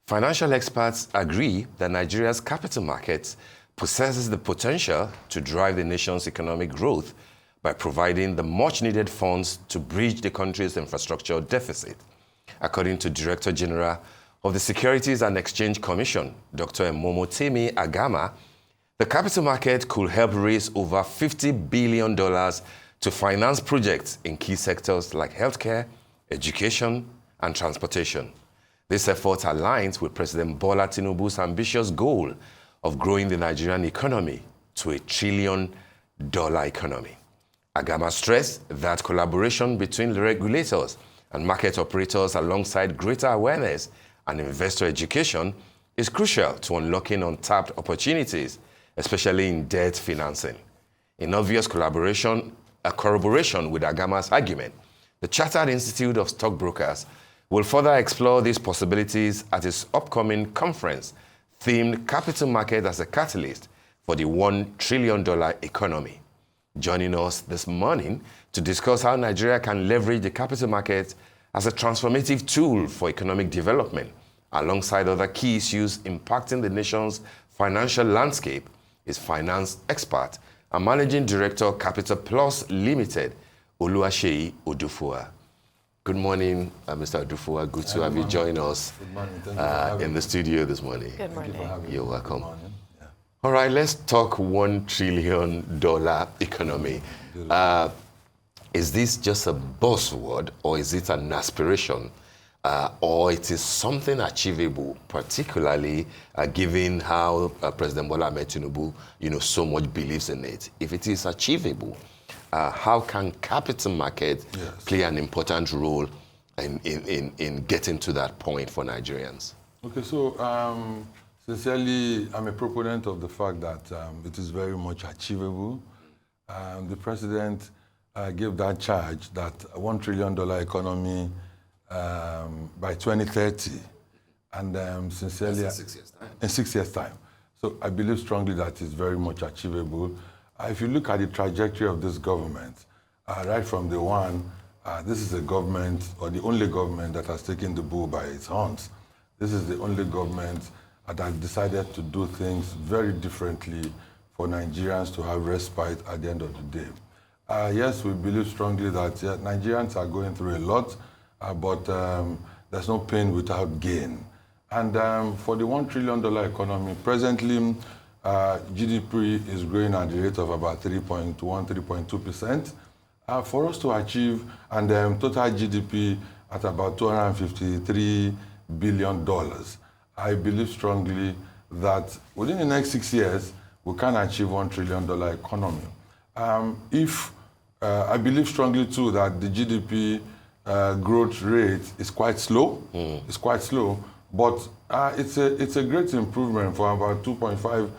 Financial experts agree that Nigeria's capital market possesses the potential to drive the nation's economic growth by providing the much-needed funds to bridge the country's infrastructure deficit. According to Director General of the Securities and Exchange Commission, Dr. Omotemi Agama, the capital market could help raise over $50 billion to finance projects in key sectors like healthcare, education, and transportation. This effort aligns with President Bola Tinubu's ambitious goal of growing the Nigerian economy to $1 trillion economy. Agama stressed that collaboration between the regulators and market operators alongside greater awareness and investor education is crucial to unlocking untapped opportunities, especially in debt financing. In obvious corroboration with Agama's argument, the Chartered Institute of Stockbrokers will further explore these possibilities at its upcoming conference themed Capital Market as a Catalyst for the $1 trillion economy. Joining us this morning to discuss how Nigeria can leverage the capital market as a transformative tool for economic development, alongside other key issues impacting the nation's financial landscape, is finance expert and Managing Director, Capital Plus Limited, Oluwaseyi Odufuwa. Good morning, Mr. Odufuwa. Good to have you join us in the studio this morning. Good morning. You're welcome. Yeah. All right, let's talk $1 trillion economy. Is this just a buzzword, or is it an aspiration, or it is something achievable, particularly given how President Bola Tinubu, so much believes in it? If it is achievable, how can capital market play an important role in getting to that point for Nigerians? Okay, so sincerely, I'm a proponent of the fact that it is very much achievable. The president gave that charge that $1 trillion economy by 2030, and sincerely, in 6 years' time. In 6 years' time. So I believe strongly that it's very much achievable. If you look at the trajectory of this government, right from the one, this is a government, or the only government that has taken the bull by its horns. This is the only government that has decided to do things very differently for Nigerians to have respite at the end of the day. Yes, we believe strongly that Nigerians are going through a lot, but there's no pain without gain. And for the $1 trillion economy, presently, GDP is growing at the rate of about 3.1, 3.2%. For us to achieve, and total GDP at about $253 billion, I believe strongly that within the next 6 years, we can achieve $1 trillion economy. I believe strongly too that the GDP growth rate is quite slow. It's quite slow, but it's a great improvement from about 2.5%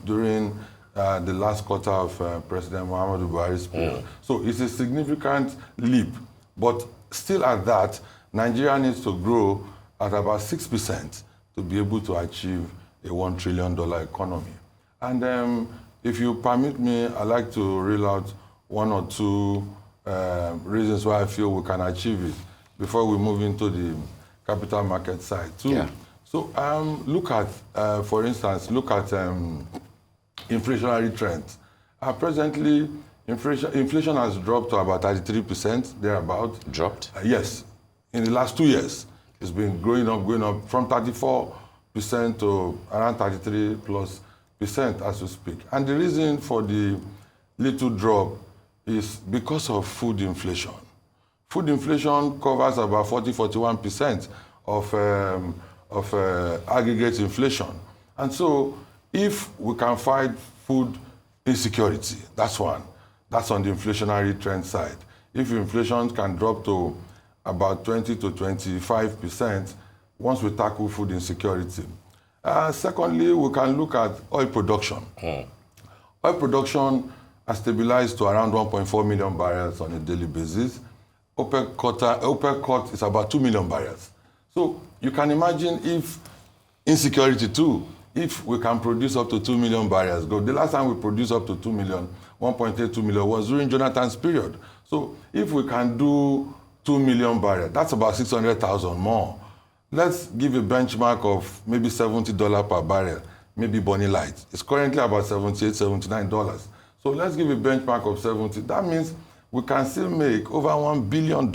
during the last quarter of President Muhammadu Buhari's period. So it's a significant leap, but still at that, Nigeria needs to grow at about 6% to be able to achieve a $1 trillion economy. And if you permit me, I'd like to reel out one or two reasons why I feel we can achieve it before we move into the capital market side too. Yeah. So look at, for instance, inflationary trends. Presently, inflation has dropped to about 33%, thereabout. Dropped? Yes. In the last 2 years, it's been going up from 34% to around 33+% as we speak. And the reason for the little drop is because of food inflation. Food inflation covers about 40–41% of aggregate inflation. And so if we can fight food insecurity, that's one. That's on the inflationary trend side. If inflation can drop to about 20 to 25% once we tackle food insecurity. Secondly, we can look at oil production. Oil production has stabilized to around 1.4 million barrels on a daily basis. OPEC cut is about 2 million barrels. So you can imagine if insecurity too, if we can produce up to 2 million barrels. The last time we produced up to 2 million, 1.82 million was during Jonathan's period. So if we can do 2 million barrels, that's about 600,000 more let's give a benchmark of maybe $70 per barrel, maybe Bonny Light. It's currently about $78, $79. So let's give a benchmark of 70. That means we can still make over $1 billion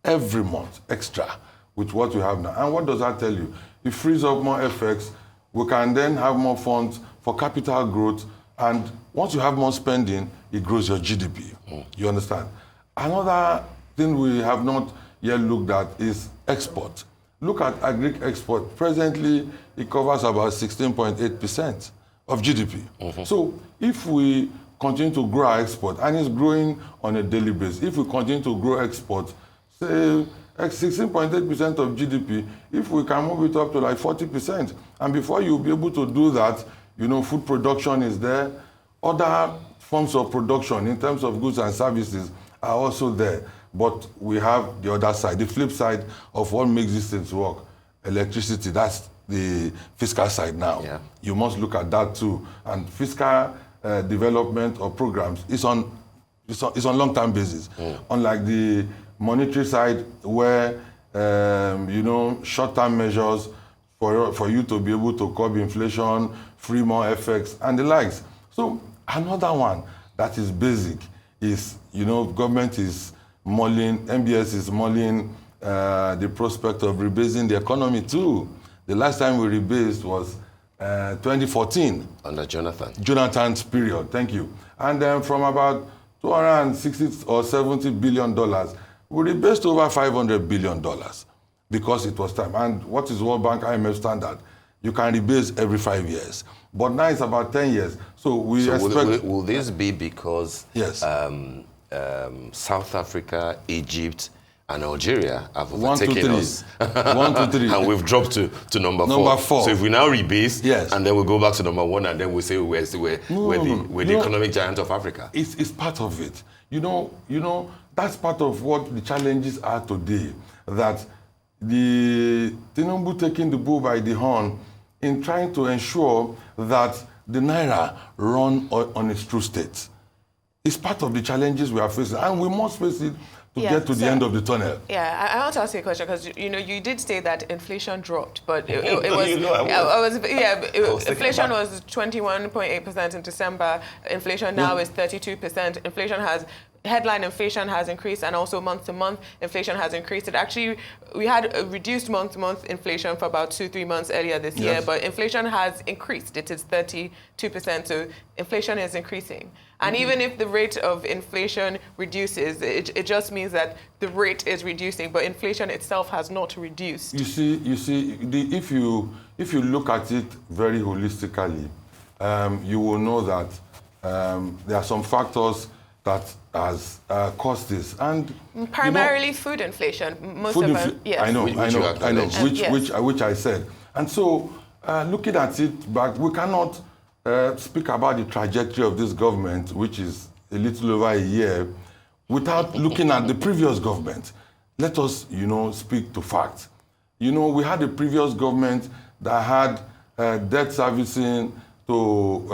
every month extra with what we have now. And what does that tell you? It frees up more FX. We can then have more funds for capital growth. And once you have more spending, it grows your GDP. You understand? Another thing we have not yet looked at is export. Look at agri export. Presently, it covers about 16.8% of GDP. So if we continue to grow our export, and it's growing on a daily basis, if we continue to grow export, say 16.8% of GDP, if we can move it up to like 40%, and before you'll be able to do that, you know, food production is there, other forms of production in terms of goods and services are also there. But we have the other side, the flip side of what makes these things work, electricity. That's the fiscal side now. Yeah. You must look at that too. And fiscal development or programs is on long-term basis. Unlike the monetary side where, you know, short-term measures for you to be able to curb inflation, free more FX, and the likes. So another one that is basic is, you know, government is mulling, MBS is mulling the prospect of rebasing the economy too. The last time we rebased was 2014. Under Jonathan. Jonathan's period, thank you. And then from about $260 or $70 billion, we rebased over $500 billion because it was time. And what is World Bank IMF standard? You can rebase every 5 years. But now it's about 10 years. So we expect... Will this be because yes. South Africa, Egypt, and Algeria have overtaken us? 1, 2, 3. And we've dropped to number 4. So if we now rebase, yes. and then we go back to number 1, and then we say we're the economic giant of Africa. It's part of it. You know, that's part of what the challenges are today, that the Tinubu taking the bull by the horn in trying to ensure that the Naira run on its true state. It's part of the challenges we are facing, and we must face it to get to the end of the tunnel. Yeah, I want to ask you a question, because you did say that inflation dropped, but it was inflation was 21.8% in December. Inflation now is 32%. Headline inflation has increased, and also month-to-month inflation has increased. We had a reduced month-to-month inflation for about 2-3 months earlier this year, but inflation has increased. It is 32%, so inflation is increasing. And even if the rate of inflation reduces, it just means that the rate is reducing, but inflation itself has not reduced. You see, if you look at it very holistically, you will know that there are some factors that has caused this, and primarily food inflation. Yes. I know, which I said, and so looking at it back, we cannot speak about the trajectory of this government, which is a little over a year, without looking at the previous government. Let us, speak to facts. We had a previous government that had debt servicing to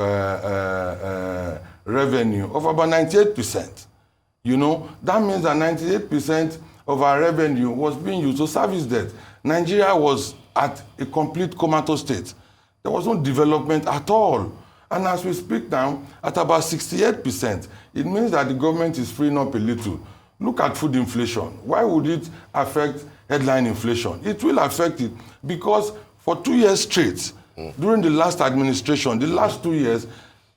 revenue of about 98%. That means that 98% of our revenue was being used to service debt. Nigeria was at a complete comatose state. There was no development at all. And as we speak now, at about 68%, it means that the government is freeing up a little. Look at food inflation. Why would it affect headline inflation? It will affect it because for 2 years straight, during the last administration, the last 2 years,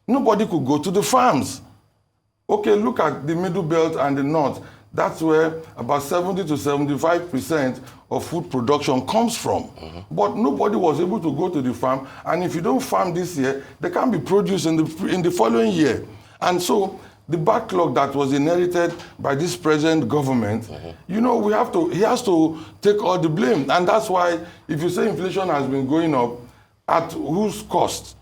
nobody could go to the farms. Okay, look at the Middle Belt and the North. That's where about 70 to 75% of food production comes from. But nobody was able to go to the farm. And if you don't farm this year, they can't be produced in the following year. And so the backlog that was inherited by this present government, he has to take all the blame. And that's why if you say inflation has been going up, at whose cost?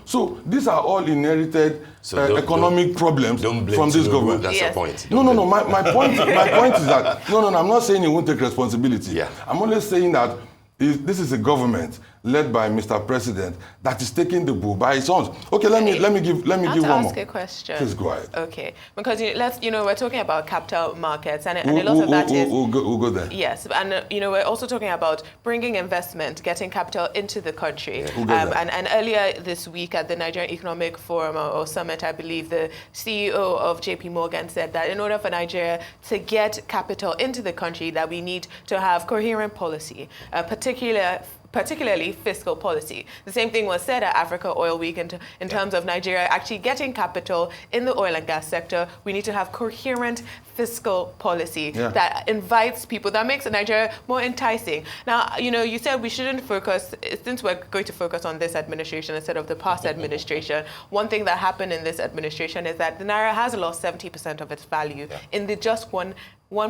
So these are all inherited economic problems from this government. That's your point. No. My point is that I'm not saying he won't take responsibility. Yeah. I'm only saying that this is a government led by Mr. President, that is taking the bull by its horns. Okay, let me give one more. Ask a question. Please go ahead. Okay, because we're talking about capital markets, and a lot of that is we'll go there. Yes, and we're also talking about bringing investment, getting capital into the country. Yeah, we'll go there. And earlier this week at the Nigerian Economic Forum or Summit, I believe the CEO of JP Morgan said that in order for Nigeria to get capital into the country, that we need to have coherent policy, particularly fiscal policy. The same thing was said at Africa Oil Week in terms of Nigeria actually getting capital in the oil and gas sector. We need to have coherent fiscal policy that invites people, that makes Nigeria more enticing. Now, you said we shouldn't focus, since we're going to focus on this administration instead of the past administration, one thing that happened in this administration is that the Naira has lost 70% of its value in the just one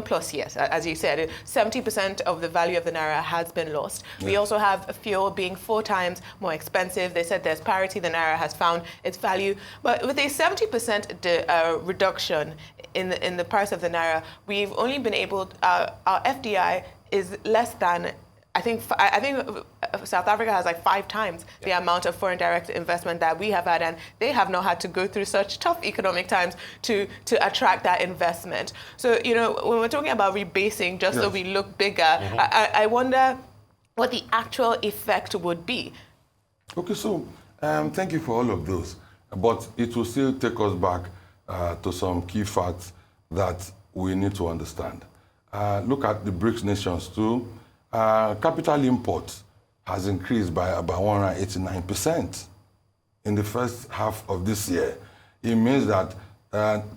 plus years. As you said, 70% of the value of the Naira has been lost. We also have fuel being 4 times more expensive. They said there's parity, the Naira has found its value. But with a 70% reduction in the price of the Naira, we've only been able, our FDI is less than, I think South Africa has like 5 times the amount of foreign direct investment that we have had, and they have not had to go through such tough economic times to attract that investment. So, when we're talking about rebasing just so we look bigger, I wonder what the actual effect would be. Okay, so thank you for all of those, but it will still take us back to some key facts that we need to understand. Look at the BRICS nations too. Capital imports has increased by about 189% in the first half of this year. It means that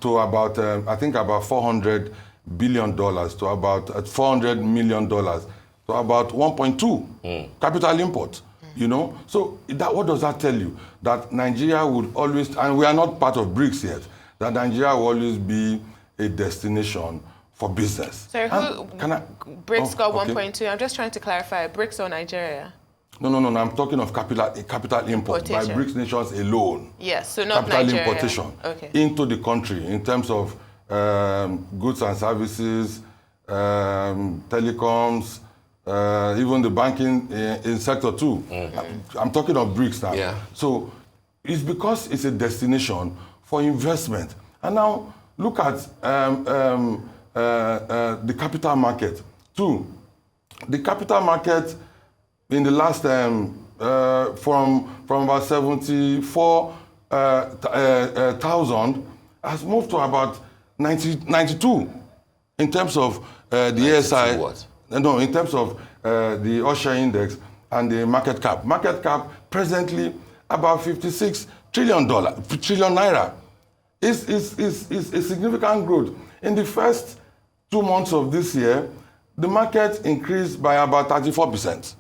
to about, I think about $400 billion to about $400 million to about 1.2 capital import. So what does that tell you? That Nigeria would always, and we are not part of BRICS yet, that Nigeria will always be a destination for business. So BRICS got 1.2. I'm just trying to clarify, BRICS or Nigeria? No. I'm talking of capital import by BRICS nations alone. Yes, so not capital Nigeria. Importation into the country in terms of goods and services, telecoms, even the banking in sector too. I'm talking of BRICS now. Yeah. So it's because it's a destination for investment. And now look at the capital market too. The capital market in the last from about 74,000 has moved to about 92 in terms of the ASI. What? No, in terms of the Osher index and the market cap. Market cap presently about $56 trillion naira. Is a significant growth. In the first 2 months of this year, the market increased by about 34%.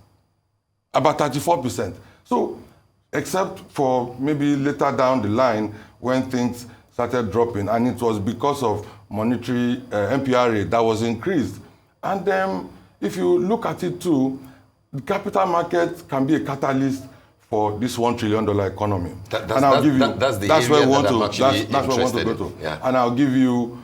About 34%. So, except for maybe later down the line when things started dropping, and it was because of monetary MPR rate that was increased. And then, if you look at it too, the capital market can be a catalyst for this $1 trillion economy. That's the area that I'm actually interested in. Yeah. And I'll give you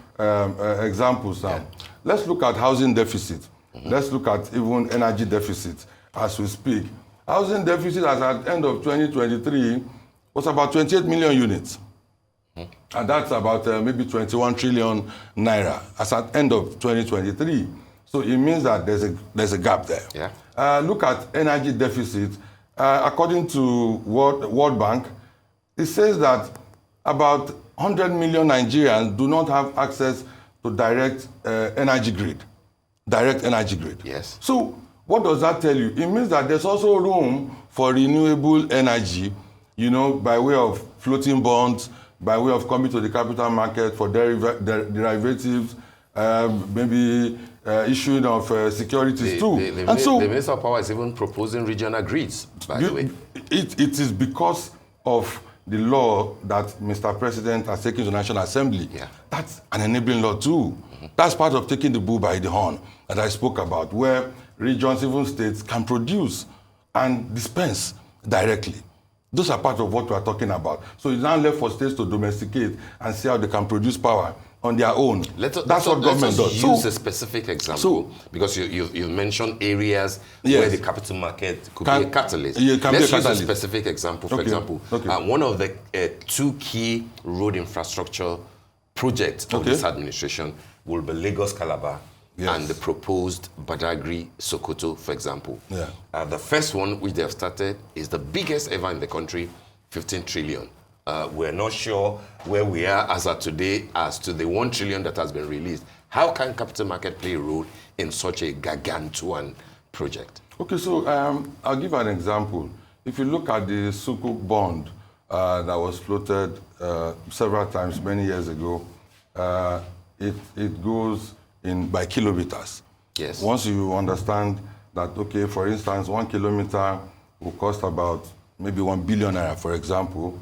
examples now. Yeah. Let's look at housing deficit. Let's look at even energy deficit as we speak. Housing deficit as at end of 2023 was about 28 million units. And that's about maybe 21 trillion naira as at end of 2023. So it means that there's a gap there. Yeah. Look at energy deficit. According to World Bank, it says that about 100 million Nigerians do not have access to direct energy grid. Direct energy grid. Yes. So what does that tell you? It means that there's also room for renewable energy, by way of floating bonds, by way of coming to the capital market for derivatives, maybe issuing of securities too. The Minister of Power is even proposing regional grids, by the way. It is because of the law that Mr. President has taken to the National Assembly. Yeah. That's an enabling law too. That's part of taking the bull by the horn that I spoke about, where regions, even states, can produce and dispense directly. Those are part of what we are talking about. So it's now left for states to domesticate and see how they can produce power on their own. That's what government does. Use a specific example, because you mentioned areas where the capital market could be a catalyst. Let's use a specific example. For example, one of the 2 key road infrastructure projects of this administration will be Lagos-Calabar and the proposed Badagry-Sokoto, for example. The first one, which they have started, is the biggest ever in the country, 15 trillion. We're not sure where we are as of today as to the 1 trillion that has been released. How can capital market play a role in such a gargantuan project? Okay, so I'll give an example. If you look at the Sukuk bond that was floated several times many years ago, it goes in by kilometers. Yes. Once you understand that, okay, for instance, 1 kilometer will cost about maybe 1 billion naira, for example,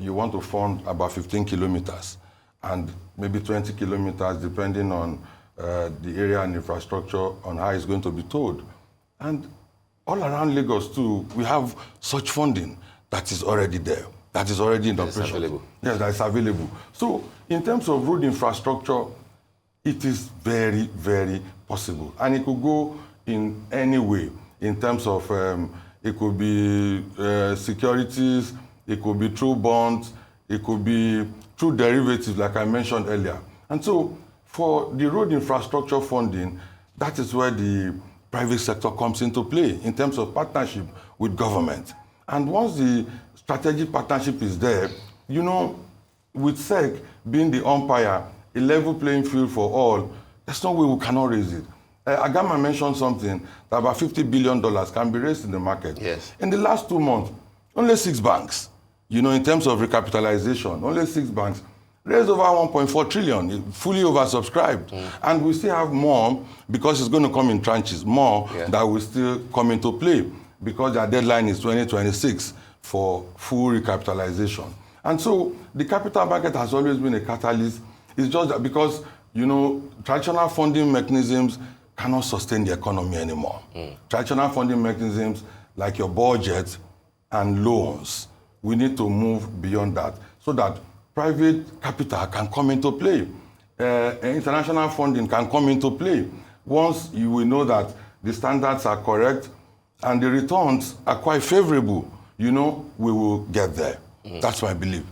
you want to fund about 15 kilometers and maybe 20 kilometers, depending on the area and infrastructure, on how it's going to be towed. And all around Lagos, too, we have such funding that is already there, that is already in operation. Available. Yes, that is available. So in terms of road infrastructure, it is very, very possible. And it could go in any way, in terms of, it could be securities, it could be through bonds, it could be through derivatives, like I mentioned earlier. And so for the road infrastructure funding, that is where the private sector comes into play in terms of partnership with government. And once the strategic partnership is there, you know, with SEC being the umpire, a level playing field for all, there's no way we cannot raise it. Agama mentioned something, that about $50 billion can be raised in the market. Yes. In the last 2 months, only 6 banks, you know, in terms of recapitalization, only 6 banks raised over 1.4 trillion, fully oversubscribed. And we still have more, because it's going to come in tranches, more that will still come into play, because their deadline is 2026 for full recapitalization. And so the capital market has always been a catalyst. It's just that because, you know, traditional funding mechanisms cannot sustain the economy anymore. Traditional funding mechanisms like your budget and loans, we need to move beyond that so that private capital can come into play. International funding can come into play. Once you will know that the standards are correct and the returns are quite favorable, you know, we will get there. That's my belief.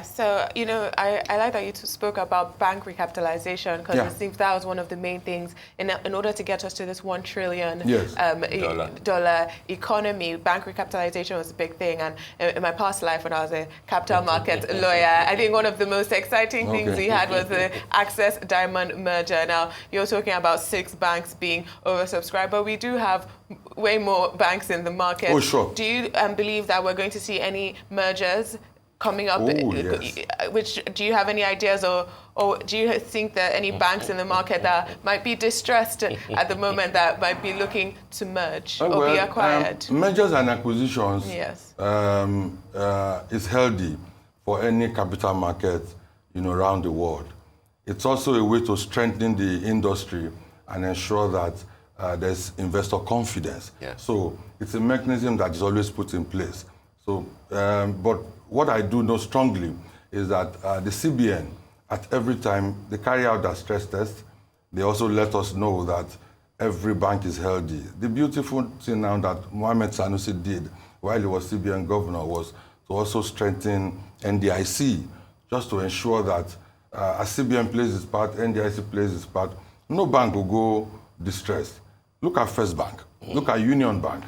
So, you know, I like that you spoke about bank recapitalization, because it seems that was one of the main things in order to get us to this $1 trillion dollar economy. Bank recapitalization was a big thing, and in my past life, when I was a capital market lawyer, I think one of the most exciting things we had was the Access Diamond merger. Now, you're talking about 6 banks being oversubscribed, but we do have way more banks in the market. Oh, sure. Do you believe that we're going to see any mergers coming up? Which, do you have any ideas, or do you think that any banks in the market that might be distressed at the moment that might be looking to merge or be acquired? Mergers and acquisitions is healthy for any capital market, you know, around the world. It's also a way to strengthen the industry and ensure that there's investor confidence. So it's a mechanism that is always put in place. So, but what I do know strongly is that the CBN, at every time, they carry out their stress test. They also let us know that every bank is healthy. The beautiful thing now that Mohamed Sanusi did while he was CBN governor was to also strengthen NDIC, just to ensure that as CBN plays its part, NDIC plays its part, no bank will go distressed. Look at First Bank, look at Union Bank,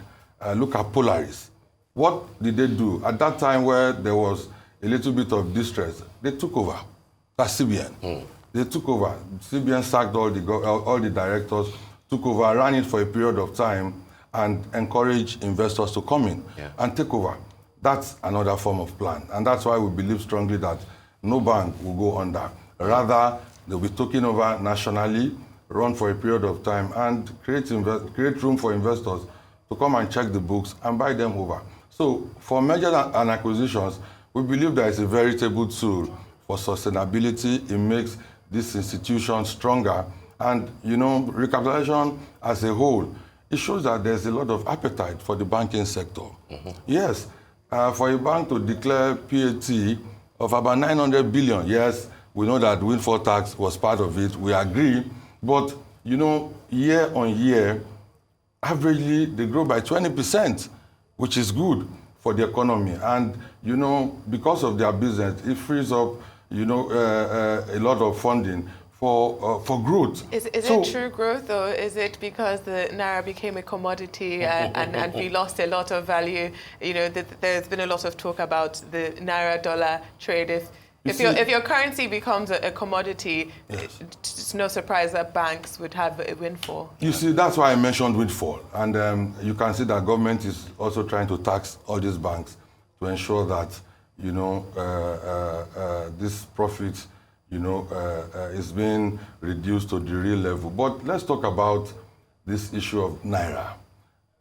look at Polaris. What did they do? At that time where there was a little bit of distress, they took over. That's CBN. They took over. CBN sacked all the directors, took over, ran it for a period of time, and encouraged investors to come in and take over. That's another form of plan. And that's why we believe strongly that no bank will go under. Rather, they'll be taken over nationally, run for a period of time, and create room for investors to come and check the books and buy them over. So for mergers and acquisitions, we believe that it's a veritable tool for sustainability. It makes this institution stronger. And, you know, recapitalization as a whole, it shows that there's a lot of appetite for the banking sector. Yes, for a bank to declare PAT of about 900 billion, yes, We know that windfall tax was part of it. We agree. But, year on year, averagely, they grow by 20%, which is good for the economy. And, because of their business, it frees up, a lot of funding for growth. Is it true growth, or is it because the Naira became a commodity and we lost a lot of value? There's been a lot of talk about the Naira-dollar trade. If your currency becomes a commodity, yes, it's no surprise that banks would have a windfall. You see, that's why I mentioned windfall. And you can see that government is also trying to tax all these banks to ensure that, this profit, is being reduced to the real level. But let's talk about this issue of Naira.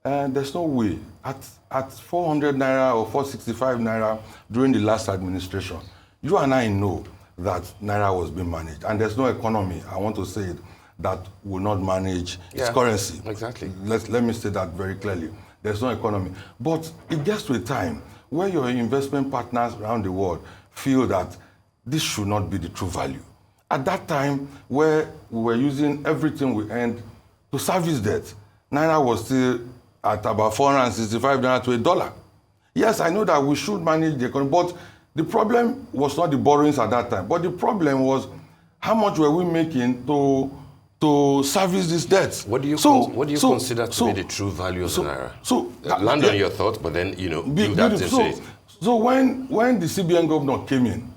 And there's no way. At 400 Naira or 465 Naira during the last administration, you and I know that Naira was being managed. And there's no economy, I want to say it, that will not manage its currency. Exactly. Let me say that very clearly. There's no economy. But it gets to a time where your investment partners around the world feel that this should not be the true value. At that time, where we were using everything we earned to service debt, Naira was still at about 465 Naira to $1. Yes, I know that we should manage the economy, but the problem was not the borrowings at that time. But the problem was how much were we making to service these debts. What do you consider to be the true value of the Naira? Land on your thoughts, but then, build that into it. So when the CBN governor came in,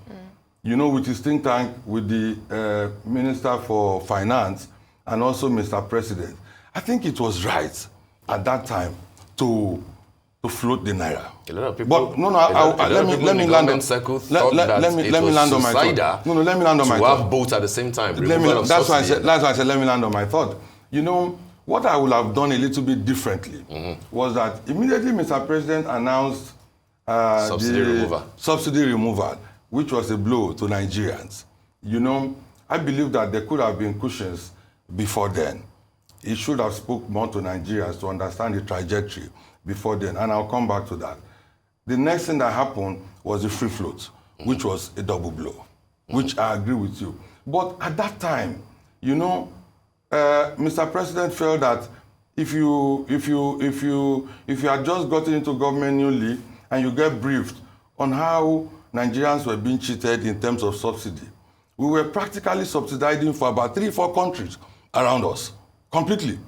with his think tank, with the Minister for Finance, and also Mr. President, I think it was right at that time to float the Naira. A lot of people, but let me land on my thought. Let me land on my thought. To have both at the same time. That's why I said let me land on my thought. What I would have done a little bit differently was that immediately Mr. President announced subsidy removal, which was a blow to Nigerians. I believe that there could have been cushions before then. He should have spoke more to Nigerians to understand the trajectory before then, and I'll come back to that. The next thing that happened was the free float, which was a double blow, which I agree with you. But at that time, Mr. President felt that if you had just gotten into government newly and you get briefed on how Nigerians were being cheated in terms of subsidy, we were practically subsidizing for about 3-4 countries around us, completely,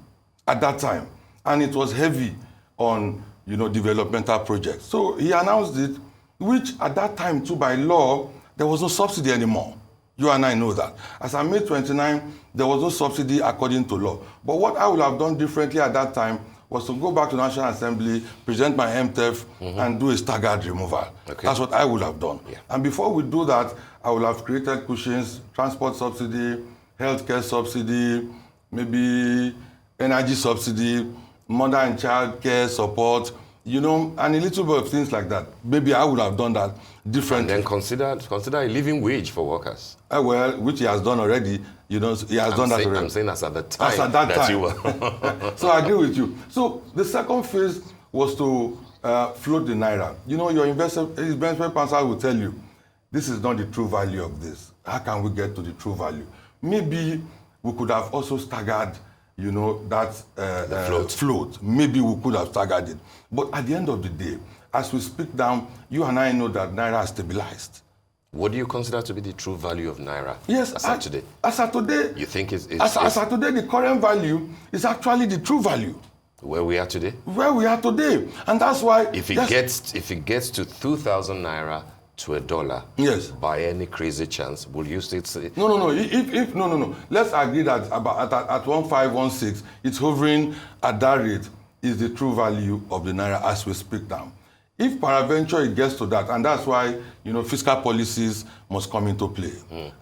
at that time. And it was heavy on, developmental projects. So he announced it, which at that time, too, by law, there was no subsidy anymore. You and I know that. As of May 29, there was no subsidy according to law. But what I would have done differently at that time was to go back to National Assembly, present my MTEF, and do a staggered removal. Okay. That's what I would have done. Yeah. And before we do that, I would have created cushions, transport subsidy, healthcare subsidy, maybe energy subsidy, mother and child care support, and a little bit of things like that. Maybe I would have done that differently. And then consider a living wage for workers. Well, which he has done already. He has done that already. I'm saying that's at the time. That's at that time. You were. So I agree with you. So the second phase was to float the Naira. Your investment partner will tell you, this is not the true value of this. How can we get to the true value? Maybe we could have also staggered that float. Maybe we could have staggered it. But at the end of the day, as we speak down, you and I know that Naira has stabilized. What do you consider to be the true value of Naira? Yes, as of today? As of today, you think as of today, the current value is actually the true value. Where we are today? Where we are today. And that's why... If it gets to 2,000 Naira to $1, yes, by any crazy chance, will you still say? No. No. Let's agree that at 1516, it's hovering at that rate is the true value of the Naira as we speak now. If peradventure it gets to that, and that's why fiscal policies must come into play.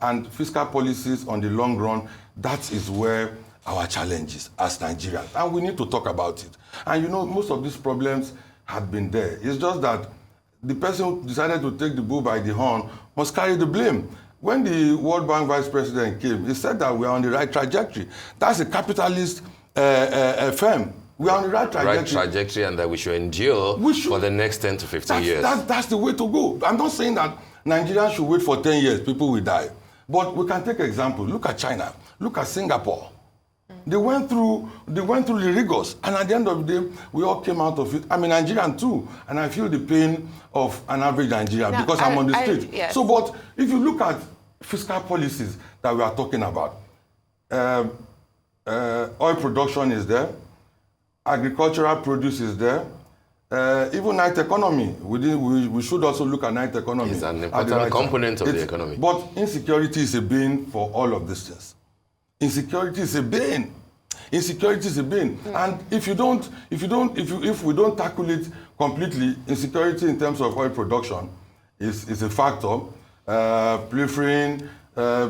And fiscal policies on the long run, that is where our challenge is as Nigerians. And we need to talk about it. And most of these problems had been there. It's just that the person who decided to take the bull by the horn must carry the blame. When the World Bank Vice President came, he said that we are on the right trajectory. That's a capitalist firm. We are on the right trajectory. And that we should endure for the next 10 to 15 years. That's the way to go. I'm not saying that Nigerians should wait for 10 years. People will die. But we can take an example. Look at China. Look at Singapore. They went through the rigors, and at the end of the day, we all came out of it. I'm a Nigerian too, and I feel the pain of an average Nigerian because I'm on the street. Yes. So, but if you look at fiscal policies that we are talking about, oil production is there, agricultural produce is there, even night economy. We should also look at night economy. It's an important component of the economy. But insecurity is a bane for all of these things. Insecurity is a bane. Insecurity is a bane. And if we don't tackle it completely, insecurity in terms of oil production is a factor. Proliferating,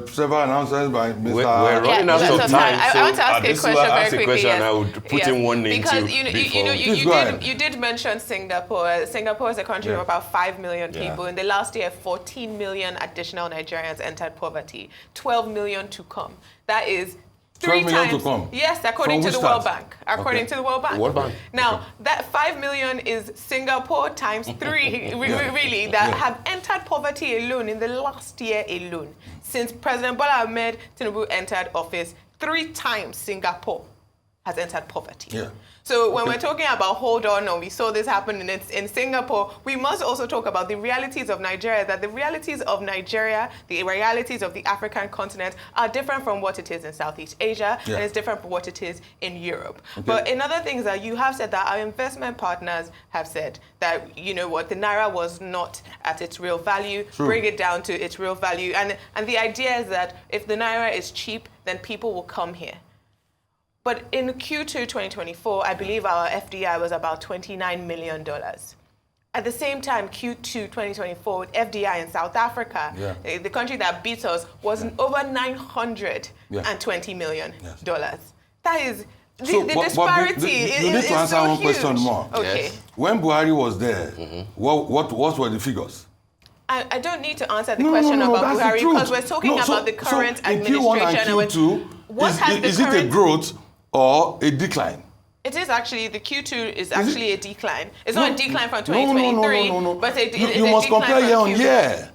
several announcements by Mr. We're running out of time. I want to ask a question very quickly. And I would put in one name because too. you did mention Singapore. Singapore is a country of about 5 million people. In the last year, 14 million additional Nigerians entered poverty. 12 million to come. That is 3 times. To come. Yes, according to the World Bank. According to the World Bank. World Bank. Now, that 5 million is Singapore times 3, really, that have entered poverty alone in the last year alone. Since President Bola Ahmed Tinubu entered office, 3 times Singapore has entered poverty. Yeah. So when we're talking about hold on, or we saw this happen in Singapore, we must also talk about the realities of Nigeria, that the realities of Nigeria, the realities of the African continent are different from what it is in Southeast Asia, and it's different from what it is in Europe. Okay. But in other things that you have said, that our investment partners have said, that, you know what, the Naira was not at its real value, bring it down to its real value. And the idea is that if the Naira is cheap, then people will come here. But in Q2 2024, I believe our FDI was about $29 million. At the same time, Q2 2024, with FDI in South Africa, the country that beats us, was over $920 million. That is, the disparity is you need to answer so one huge. Question more. Okay. Yes. When Buhari was there, what were the figures? I don't need to answer the question about Buhari, because we're talking about the current administration. In Q1 is it a growth or a decline? It is actually, the Q2 is actually a decline. It's not a decline from 2023, but you must compare year on year.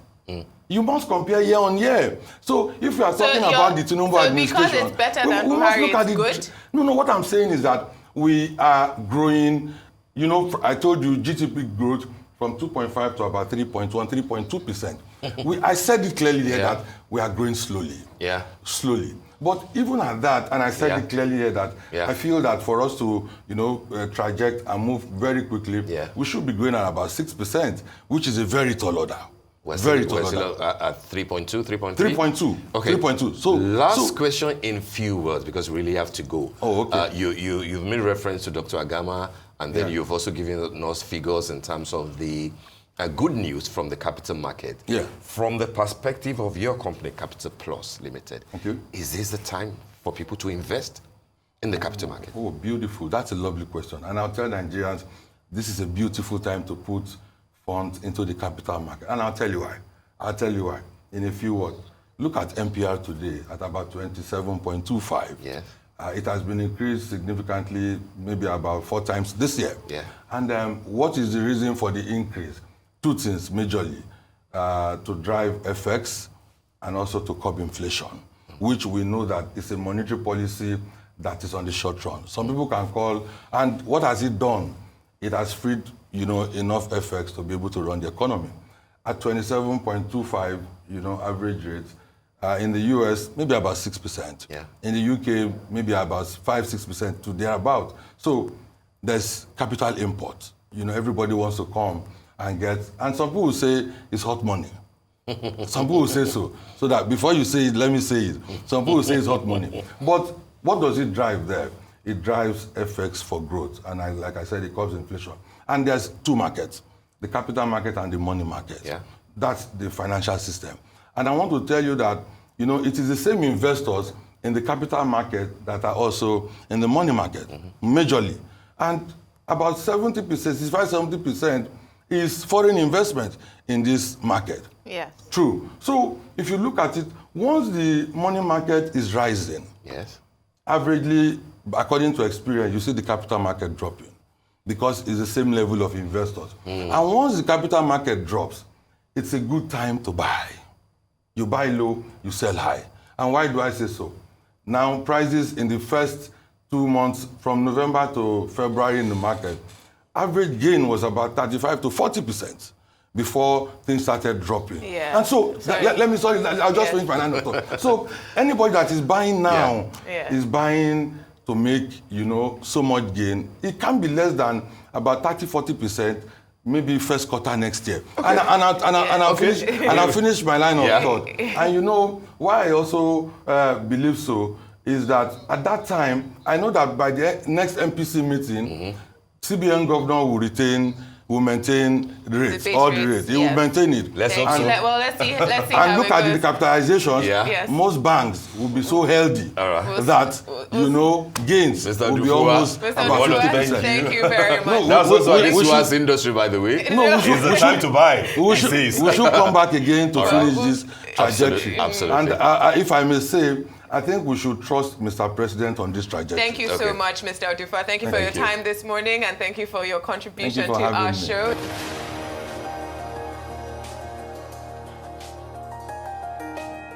You must compare year on year. So if you are talking about the Tinubu administration, because it's better than Buhari, it's good? No, what I'm saying is that we are growing, you know, I told you GDP growth from 2.5 to about 3.1, 3.2%. I said it clearly here that we are growing slowly. Yeah. Slowly. But even at that, and I said it clearly here that I feel that for us to, you know, traject and move very quickly, we should be growing at about 6%, which is a very tall order. Very tall order. At 3.2, 3.3? 3.2. Okay. 3.2. So last question in few words, because we really have to go. Oh, okay. You've made reference to Dr. Agama, and then you've also given us figures in terms of the good news from the capital market. Yeah. From the perspective of your company, Capital Plus Limited, is this the time for people to invest in the capital market? Oh, beautiful. That's a lovely question. And I'll tell Nigerians, this is a beautiful time to put funds into the capital market. And I'll tell you why. I'll tell you why. In a few words. Look at MPR today at about 27.25. Yes. It has been increased significantly, maybe about 4 times this year. Yeah. And what is the reason for the increase? 2 things majorly, to drive FX and also to curb inflation, which we know that is a monetary policy that is on the short run. Some people can call, and what has it done? It has freed, you know, enough FX to be able to run the economy. At 27.25, you know, average rates, in the US, maybe about 6%. Yeah. In the UK, maybe about 5-6% to thereabout. So there's capital import. You know, everybody wants to come and get, and some people will say it's hot money. Some people will say so. So that before you say it, let me say it. Some people will say it's hot money. But what does it drive there? It drives FX for growth. And like I said, it curbs inflation. And there's 2 markets, the capital market and the money market. Yeah. That's the financial system. And I want to tell you that, you know, it is the same investors in the capital market that are also in the money market, majorly. And about 70%, 65-70% is foreign investment in this market. Yeah. True. So if you look at it, once the money market is rising, averagely, according to experience, you see the capital market dropping because it's the same level of investors. And once the capital market drops, it's a good time to buy. You buy low, you sell high. And why do I say so? Now, prices in the first 2 months, from November to February in the market, average gain was about 35 to 40% before things started dropping. Yeah. And so, I'll just finish my line of thought. So, anybody that is buying now is buying to make, so much gain. It can be less than about 30-40%, maybe first quarter next year. Okay. And I'll finish my line of thought. And why I also believe so is that at that time, I know that by the next MPC meeting, CBN governor will maintain the rates, all the rates. He will maintain it. Let's see. Let's see. And look at the capitalizations. Most banks will be so healthy that gains will be almost about 50%. Thank you very much. That's also Oluwaseyi's industry, by the way. No, it's the time to buy. We should come back again to finish this trajectory. Absolutely. And if I may say, I think we should trust Mr. President on this trajectory. Thank you so much, Mr. Odufuwa. Thank you for your time this morning, and thank you for your contribution to our show.